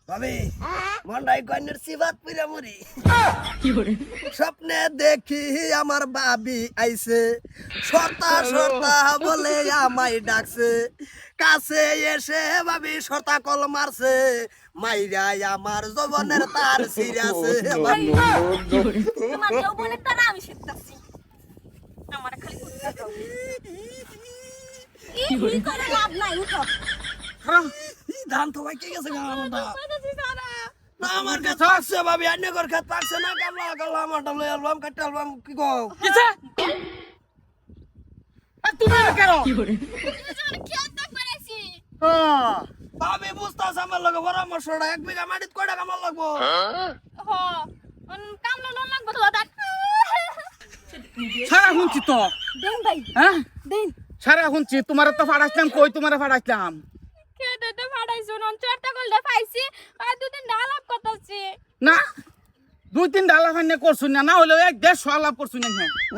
ভাবি মন্ডাই কন্যার সিবাত পুরা মরি স্বপ্নে দেখি আমার বাবি আইছে সর্তা সর্তা বলে আমায় ডাকছে কাছে এসে ভাবি সর্তা কল মারছে মাইরাই আমার জবনের তার ছিড়াছে তোমার যৌবনের টানা আমি শিখতাছি আমার খালি করতে দাও কি করে লাভ নাই উঠো ধান তো ভাই কে গেছে গামাটা না আমার কাছে পাকছে ভাবি অন্য ঘর খেত পাকছে না কামলা কামলা আমারটা লই আলবাম কাটতে আলবাম কি কও কিছে তুমি কেন খেতে পারেছি ভাবি বুঝতাছ আমার লগে পরামর্শটা 1 বিঘা মাটিত কয়টা কামলা লাগবো হ কামলা লোন লাগবে তো দাদা সারা শুনছি তো দেন ভাই হ্যাঁ দেন সারা শুনছি তোমার তো ফাড়াইছিলাম কই তোমার ফাড়াইছিলাম খেতে তো ফাড়াইছো নন চারটা কলটা পাইছি আর দুদিন ডালাপ করতেছি না 2-3 ডালা ফাইনে করছুন না হলে 1-1.5 আলাপ করছুন না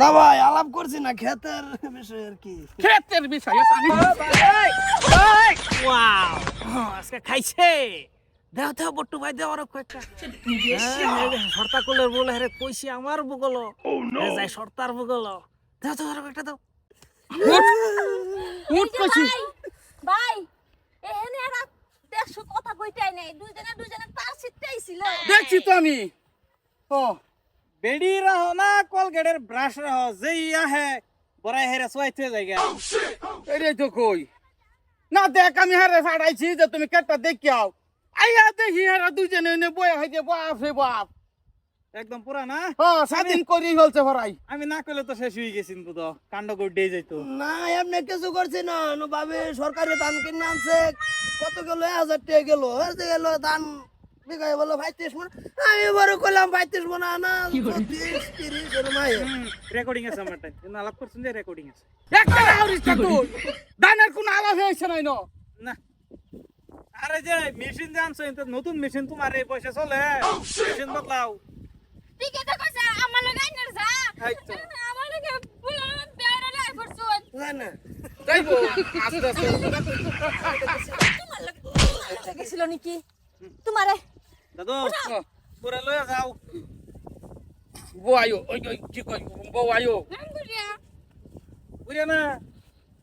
না ভাই আলাপ করছি না ক্ষেতের বিষয় আর কি ক্ষেতের বিষয়ে ওয়াও আজকে খাইছে দেও দেও বট্টু ভাই দেও আরো কয়েকটা সর্তা কলের বলে হেরে কইছি আমার বুগলো যাই সর্তার বুগলো দেও দেও আরো কয়েকটা দাও উঠ কইছি ভাই এখানে এরা দেড়শো কথা কইটাই নাই দুজনে তার ছিটটাই ছিল দেখছি তো আমি ও বেডি রহ না কলগেটের ব্রাশ রহ যেই আহে বড়াই হেরে সোয়াইতে জায়গা এরে তো কই না দেখ আমি হারে ফাড়াইছি যে তুমি কেটটা দেখিয়াও আইয়া দেখি হারা দুজনে এনে বয়ে হাইতে বাপ রে বাপ একদম পুরা না স্বাধীন করি ফেলছে ভরাই আমি না কইলে তো শেষ হয়ে গেছিন তো কাণ্ড গড়ে যাইতো না এমনি কিছু করছি না ভাবি সরকারি ধান কিনে আনছে কত গেল 1000 টাকা গেল গেল ধান বিঘায় বলো 35 মন আমি বড় কইলাম 35 মন না 30 এর মাই রেকর্ডিং আছে আমার টাইম না আলাপ করছেন যে রেকর্ডিং আছে একটা আউরিস কা তুই দানের কোন আলাপ হইছে নাই ন না আরে যে মেশিন যে আনছো এটা নতুন মেশিন তোমার এই পয়সা চলে মেশিন বদলাও ঠিকই তো কইছ আমার লগে আইনার যা আইতো। আমার লগে ফুলার পেয়ারা লাই করছুন না না যাইবো আস্তে আস্তে তোমার লগে ছিল নাকি তোমারে দাদু পুরা লয়ে যাও বউ আয়ো ওই ওই কি কই বউ আয়ো নাম করিয়া বুঝে না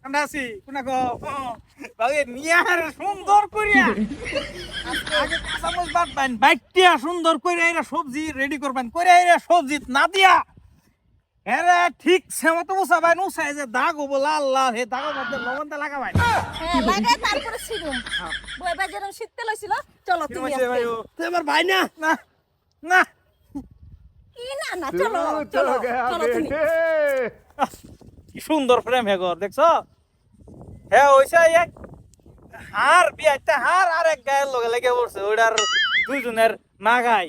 আমরা আছি কোনা গো বাগে নিয়ার সুন্দর করিয়া আগে কাঁচামচ বাটবেন বাইটিয়া সুন্দর করে এরা সবজি রেডি করবেন করে এরা সবজি না দিয়া এরা ঠিক সেমতো উসাবেন উসাই যে দাগ হবো লাল লাল হে দাগের মধ্যে লবণটা লাগাবেন হ্যাঁ লাগে তারপরে সিরুম বই বাজারে শীতে লইছিল চলো তুমি তুই আমার ভাই না না না কি না না চলো চলো চলো তুমি কি সুন্দর ফ্রেম হে ঘর দেখছো হ্যাঁ ওইসা এক হার বিয়াইতে হার আর এক গায়ের লগে লেগে পড়ছে ওইটার দুইজনের মাগাই